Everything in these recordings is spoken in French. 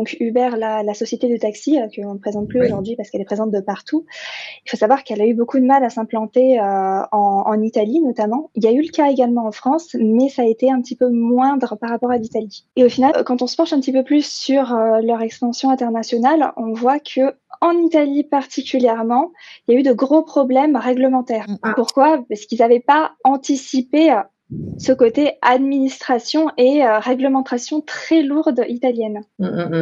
donc Uber, la société de taxi qu'on ne présente plus aujourd'hui parce qu'elle est présente de partout. Il faut savoir qu'elle a eu beaucoup de mal à s'implanter en Italie notamment. Il y a eu le cas également en France, mais ça a été un petit peu moindre par rapport à l'Italie. Et au final, quand on se penche un petit peu plus sur leur expansion internationale, on voit que en Italie particulièrement, il y a eu de gros problèmes réglementaires. Pourquoi? Parce qu'ils n'avaient pas anticipé ce côté administration et réglementation très lourde italienne.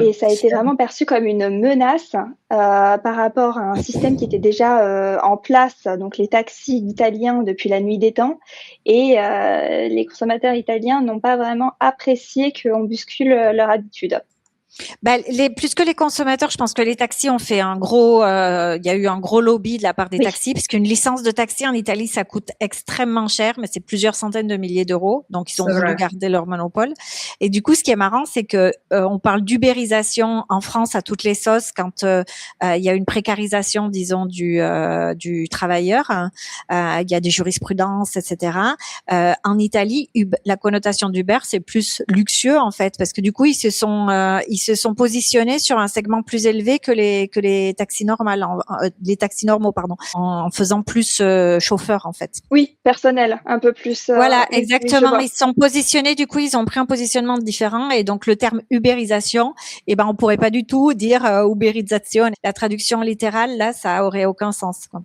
Et ça a été vraiment perçu comme une menace par rapport à un système qui était déjà en place, donc les taxis italiens depuis la nuit des temps. Et les consommateurs italiens n'ont pas vraiment apprécié qu'on bouscule leur habitude. Plus que les consommateurs, je pense que les taxis ont fait il y a eu un gros lobby de la part des taxis, parce qu'une licence de taxi en Italie, ça coûte extrêmement cher, mais c'est plusieurs centaines de milliers d'euros. Donc, ils ont voulu garder leur monopole. Et du coup, ce qui est marrant, c'est que on parle d'ubérisation en France à toutes les sauces quand il y a une précarisation, disons, du travailleur. Il y a des jurisprudences, etc. En Italie, la connotation d'Uber, c'est plus luxueux en fait, parce que du coup, ils se sont positionnés sur un segment plus élevé que les taxis normaux, en faisant plus chauffeur en fait. Oui, personnel, un peu plus. Voilà, exactement. Ils se sont positionnés, du coup, ils ont pris un positionnement différent, et donc le terme ubérisation, on pourrait pas du tout dire ubérisation. La traduction littérale, là, ça aurait aucun sens, quoi.